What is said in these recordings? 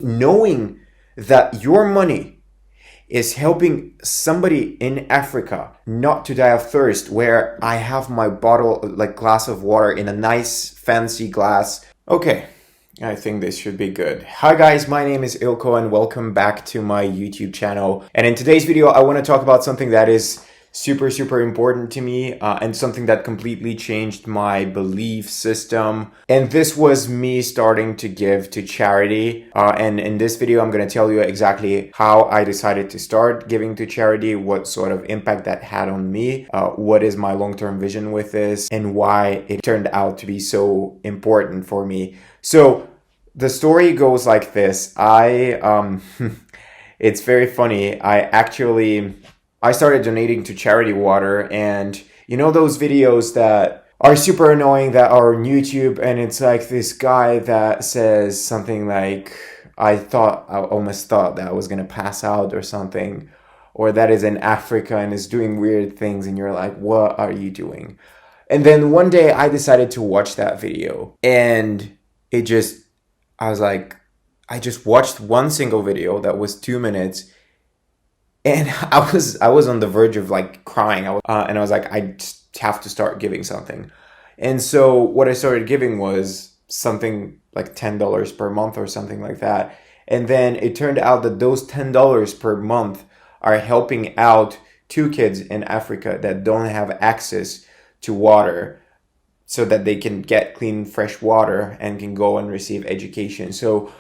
knowing that your money is helping somebody in Africa not to die of thirst, where I have my bottle, like glass of water in a nice fancy glass. Okay, I think this should be good. Hi guys, my name is Ilko and welcome back to my YouTube channel. And in today's video, I want to talk about something that is super important to me and something that completely changed my belief system. And this was me starting to give to charity. And in this video, I'm going to tell you exactly how I decided to start giving to charity, what sort of impact that had on me, what is my long-term vision with this, and why it turned out to be so important for me. So the story goes like this. It's very funny. I started donating to charity water, and you know those videos that are super annoying that are on YouTube, and it's like this guy that says something like, I almost thought that I was gonna pass out or something, or that is in Africa and is doing weird things, and you're like, what are you doing? And then one day I decided to watch that video, and I was like, I just watched one single video that was 2 minutes. And I was on the verge of like crying. And I was like, I just have to start giving something. And so what I started giving was something like $10 per month or something like that. And then it turned out that those $10 per month are helping out 2 kids in Africa that don't have access to water, so that they can get clean, fresh water and can go and receive education. So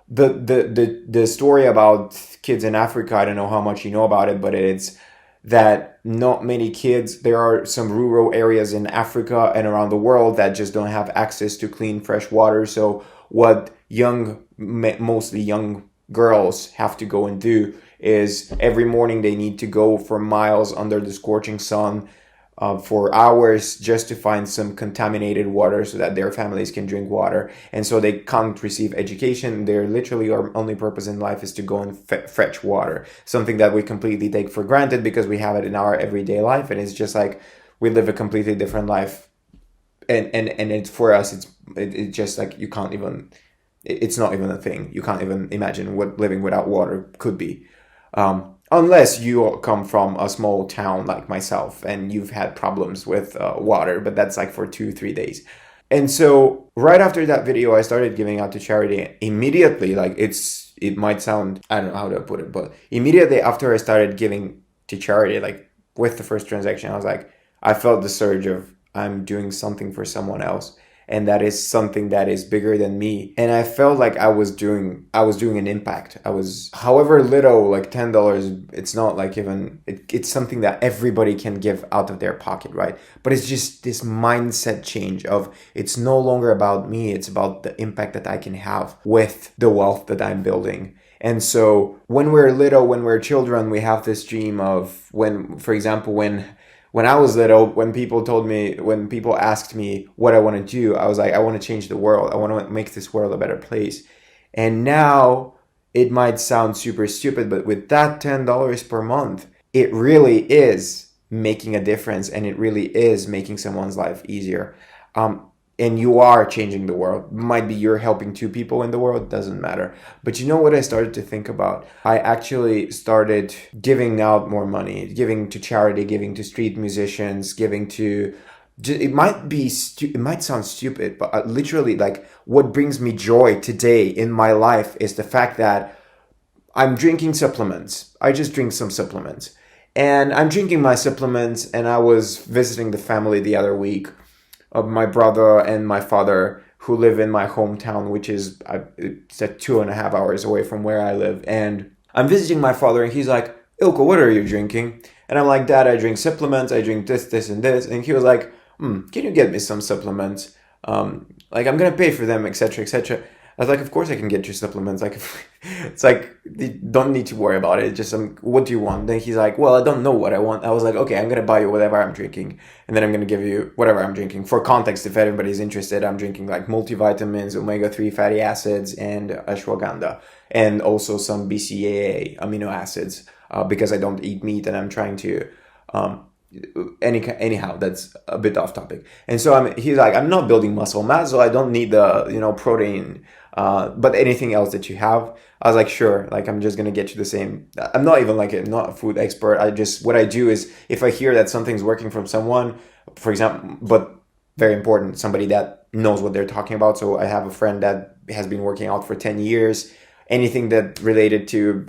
the story about kids in Africa, I don't know how much you know about it, but it's that not many kids, there are some rural areas in Africa and around the world that just don't have access to clean, fresh water. So what mostly young girls have to go and do is every morning they need to go for miles under the scorching sun for hours just to find some contaminated water so that their families can drink water. And so they can't receive education. Their literally our only purpose in life is to go and fetch water, something that we completely take for granted because we have it in our everyday life. And it's just like we live a completely different life. And it's for us, it's just like you can't even, it's not even a thing. You can't even imagine what living without water could be. Unless you come from a small town like myself and you've had problems with water, but that's like for 2-3 days. And so right after that video, I started giving out to charity immediately. Like it might sound, I don't know how to put it, but immediately after I started giving to charity, like with the first transaction, I was like, I felt the surge of I'm doing something for someone else. And that is something that is bigger than me. And I felt like I was doing an impact. I was, however little, like $10, it's not like even, it's something that everybody can give out of their pocket, right? But it's just this mindset change of, it's no longer about me, it's about the impact that I can have with the wealth that I'm building. And so when we're little, when we're children, we have this dream of for example, when I was little, when people asked me what I want to do, I was like, I want to change the world. I want to make this world a better place. And now it might sound super stupid, but with that $10 per month, it really is making a difference, and it really is making someone's life easier. And you are changing the world. Might be you're helping 2 people in the world, doesn't matter. But you know what I started to think about? I actually started giving out more money, giving to charity, giving to street musicians, giving to, it might sound stupid, but literally like what brings me joy today in my life is the fact that I'm drinking supplements. I just drink some supplements. And I'm drinking my supplements, and I was visiting the family the other week of my brother and my father, who live in my hometown, which is it's at 2.5 hours away from where I live. And I'm visiting my father, and he's like, Ilko, what are you drinking? And I'm like, Dad, I drink supplements. I drink this, and this. And he was like, can you get me some supplements? Like, I'm going to pay for them, etc., etc. I was like, of course I can get you supplements. Like, it's like, you don't need to worry about it. It's just, what do you want? Then he's like, well, I don't know what I want. I was like, okay, I'm going to buy you whatever I'm drinking. And then I'm going to give you whatever I'm drinking. For context, if anybody's interested, I'm drinking like multivitamins, omega-3 fatty acids, and ashwagandha. And also some BCAA amino acids, because I don't eat meat and I'm trying to, anyhow, that's a bit off topic. And so he's like, I'm not building muscle mass, so I don't need the protein But anything else that you have? I was like, sure, like I'm just gonna get you the same. I'm not even like I'm not a food expert. I just what I do is if I hear that something's working from someone, for example, but very important, somebody that knows what they're talking about. So I have a friend that has been working out for 10 years. Anything that related to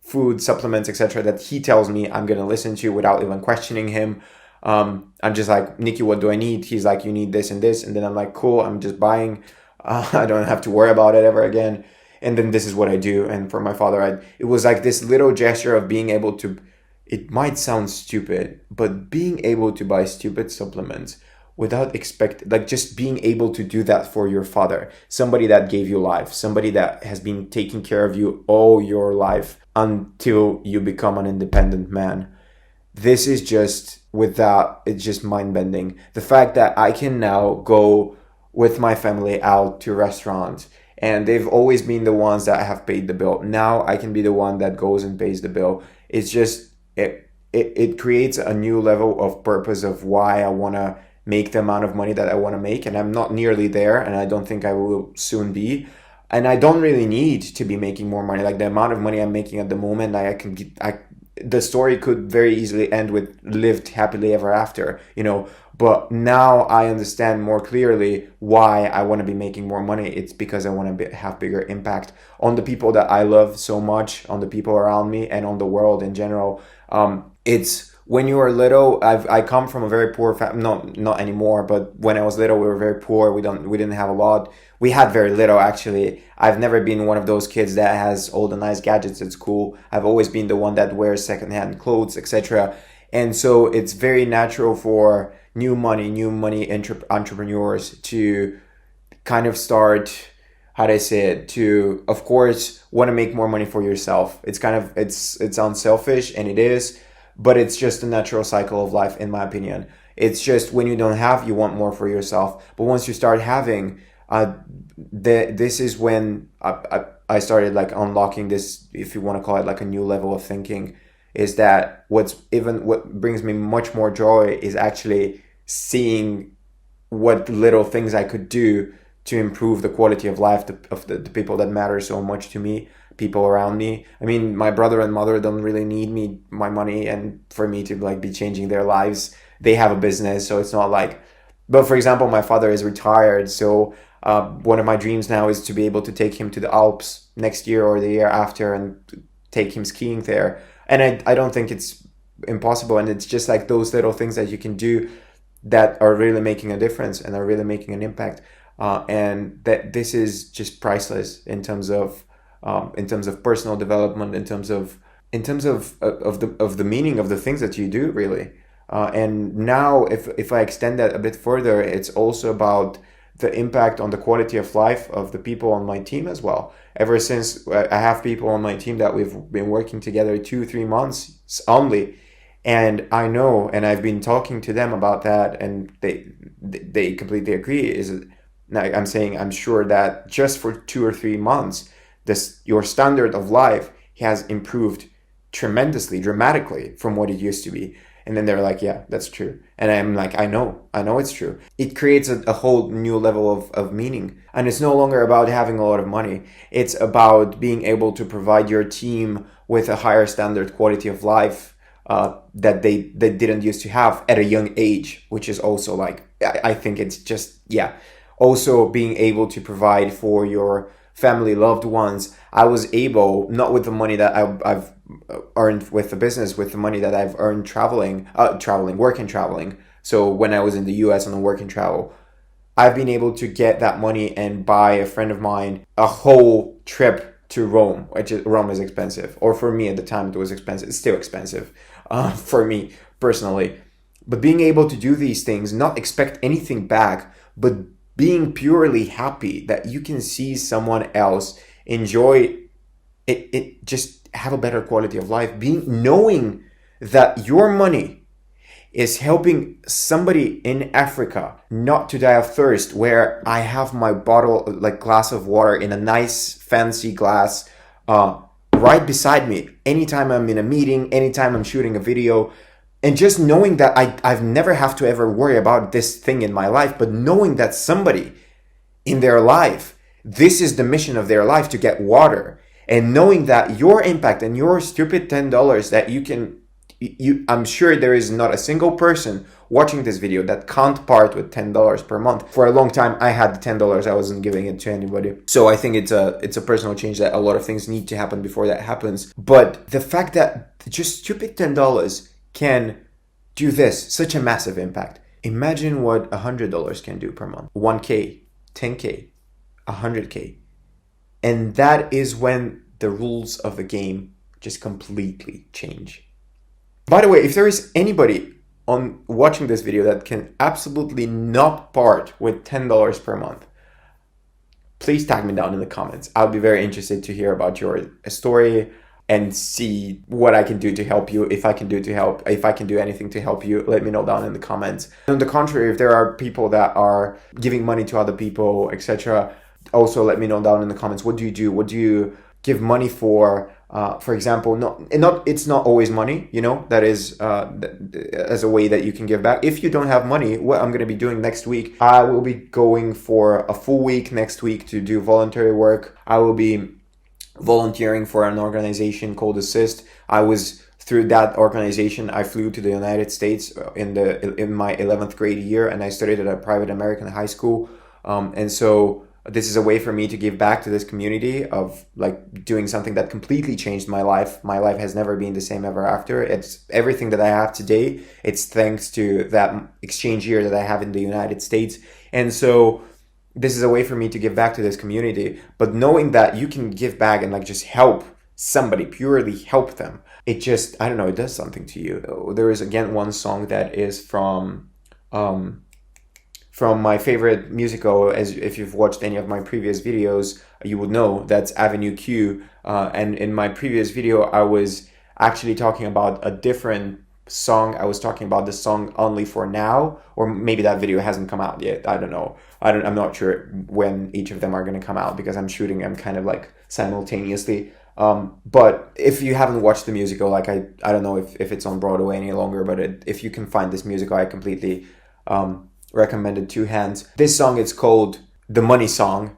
food, supplements, etc., that he tells me, I'm gonna listen to without even questioning him. I'm just like, Nikki, what do I need? He's like, you need this and this, and then I'm like, cool, I'm just buying. I don't have to worry about it ever again. And then this is what I do. And for my father, it was like this little gesture of being able to, it might sound stupid, but being able to buy stupid supplements without like just being able to do that for your father, somebody that gave you life, somebody that has been taking care of you all your life until you become an independent man. This is just, with that, it's just mind-bending. The fact that I can now go with my family out to restaurants, and they've always been the ones that have paid the bill. Now I can be the one that goes and pays the bill. It's just, it creates a new level of purpose of why I want to make the amount of money that I want to make. And I'm not nearly there, and I don't think I will soon be. And I don't really need to be making more money. Like the amount of money I'm making at the moment, I can get, the story could very easily end with lived happily ever after, you know. But now I understand more clearly why I want to be making more money. It's because I want to have bigger impact on the people that I love so much, on the people around me, and on the world in general. It's when you were little. I come from a very poor family. No, not anymore. But when I was little, we were very poor. We didn't have a lot. We had very little, actually. I've never been one of those kids that has all the nice gadgets at school. I've always been the one that wears secondhand clothes, etc. And so it's very natural for new money entrepreneurs to kind of start, how do I say it, to, of course, want to make more money for yourself. It's kind of, it's unselfish, and it is, but it's just a natural cycle of life, in my opinion. It's just when you don't have, you want more for yourself. But once you start having, this is when I started like unlocking this, if you want to call it like a new level of thinking, is that what brings me much more joy is actually seeing what little things I could do to improve the quality of life of the people that matter so much to me, people around me. I mean, my brother and mother don't really need my money and for me to like be changing their lives. They have a business, so it's not like, but for example, my father is retired, so one of my dreams now is to be able to take him to the Alps next year or the year after and take him skiing there. And I don't think it's impossible. And it's just like those little things that you can do that are really making a difference and are really making an impact. And that this is just priceless in terms of personal development, in terms of the meaning of the things that you do, really. And now, if I extend that a bit further, it's also about the impact on the quality of life of the people on my team as well. Ever since I have people on my team that we've been working together 2-3 months only, and I know, and I've been talking to them about that, and they completely agree. Is now I'm saying I'm sure that just for 2 or 3 months, your standard of life has improved tremendously, dramatically from what it used to be. And then they're like, yeah, that's true. And I'm like, I know it's true. It creates a whole new level of meaning. And it's no longer about having a lot of money. It's about being able to provide your team with a higher standard quality of life that they didn't used to have at a young age, which is also like, I think it's just, yeah. Also being able to provide for your family, loved ones. I was able, not with the money that I've earned with the business, with the money that I've earned work and traveling. So when I was in the US on a work and travel, I've been able to get that money and buy a friend of mine a whole trip to Rome, Rome is expensive. Or for me at the time, it was expensive. It's still expensive for me personally. But being able to do these things, not expect anything back, but being purely happy that you can see someone else enjoy it, just have a better quality of life, knowing that your money is helping somebody in Africa not to die of thirst, where I have my bottle, like glass of water in a nice fancy glass right beside me anytime I'm in a meeting, anytime I'm shooting a video. And just knowing that I've never have to ever worry about this thing in my life, but knowing that somebody in their life This is the mission of their life, to get water. And knowing that your impact and your stupid $10 that I'm sure there is not a single person watching this video that can't part with $10 per month. For a long time, I had the $10. I wasn't giving it to anybody. So I think it's a personal change, that a lot of things need to happen before that happens. But the fact that just stupid $10 can do this, such a massive impact. Imagine what $100 can do per month. 1K, 10K, 100K. And that is when the rules of the game just completely change. By the way, if there is anybody on watching this video that can absolutely not part with $10 per month, please tag me down in the comments. I'll be very interested to hear about your story and see what I can do to help you. If I can do anything to help you, let me know down in the comments. On the contrary, if there are people that are giving money to other people, etc., also let me know down in the comments. What do you do? What do you give money for? For example, it's not always money, that is as a way that you can give back. If you don't have money, what I'm going to be doing next week, I will be going for a full week next week to do voluntary work. I will be volunteering for an organization called Assist. Through that organization, I flew to the United States in my 11th grade year, and I studied at a private American high school. And so this is a way for me to give back to this community of like doing something that completely changed my life. My life has never been the same ever after. It's everything that I have today. It's thanks to that exchange year that I have in the United States. And so this is a way for me to give back to this community. But knowing that you can give back and like just help somebody, purely help them, it just, I don't know, it does something to you. There is again one song that is from my favorite musical. As if you've watched any of my previous videos, you would know that's Avenue Q. And in my previous video, I was actually talking about a different song. I was talking about the song Only for Now, or maybe that video hasn't come out yet. I don't know. I'm not sure when each of them are going to come out because I'm shooting them kind of like simultaneously. But if you haven't watched the musical, like I don't know if it's on Broadway any longer, but if you can find this musical, I completely recommend it, two hands. This song is called The Money Song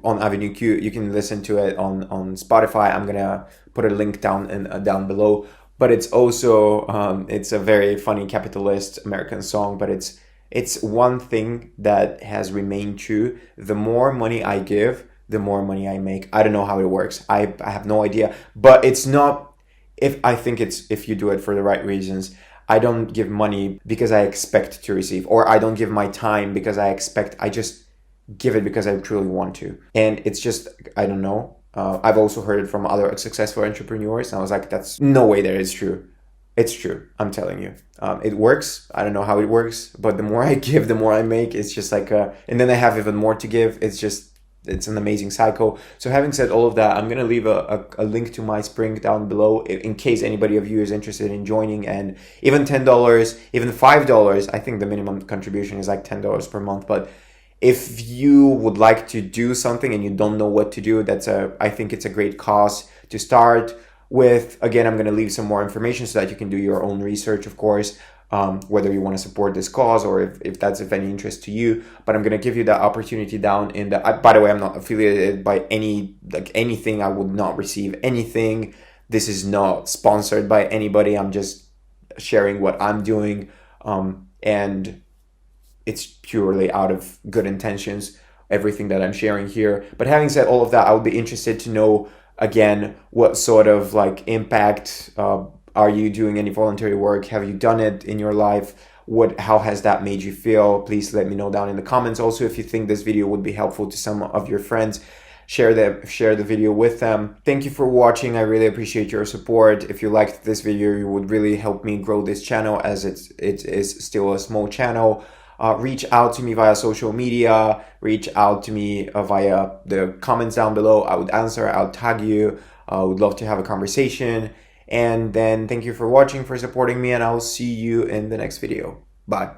on Avenue Q. You can listen to it on Spotify. I'm gonna put a link down below. But it's also it's a very funny capitalist American song, but it's one thing that has remained true. The more money I give, the more money I make. I don't know how it works. I have no idea. But it's not, if you do it for the right reasons. I don't give money because I expect to receive, or I don't give my time because I expect. I just give it because I truly want to. And it's just, I don't know. I've also heard it from other successful entrepreneurs, and I was like, that's no way that it's true. It's true. I'm telling you. It works. I don't know how it works, but the more I give, the more I make. It's just like, and then I have even more to give. It's an amazing cycle. So having said all of that, I'm going to leave a link to my Spring down below in case anybody of you is interested in joining. And even $10, even $5, I think the minimum contribution is like $10 per month. But if you would like to do something and you don't know what to do, I think it's a great cause to start with. Again, I'm going to leave some more information so that you can do your own research, of course. Whether you want to support this cause or if that's of any interest to you. But I'm going to give you that opportunity down in by the way, I'm not affiliated by anything. I would not receive anything. This is not sponsored by anybody. I'm just sharing what I'm doing. And it's purely out of good intentions, everything that I'm sharing here. But having said all of that, I would be interested to know, again, what sort of like impact are you doing any voluntary work? Have you done it in your life? How has that made you feel? Please let me know down in the comments. Also, if you think this video would be helpful to some of your friends, share the video with them. Thank you for watching. I really appreciate your support. If you liked this video, you would really help me grow this channel, as it is still a small channel. Reach out to me via social media. Reach out to me via the comments down below. I would answer. I'll tag you. I would love to have a conversation. And then thank you for watching, for supporting me, and I'll see you in the next video. Bye.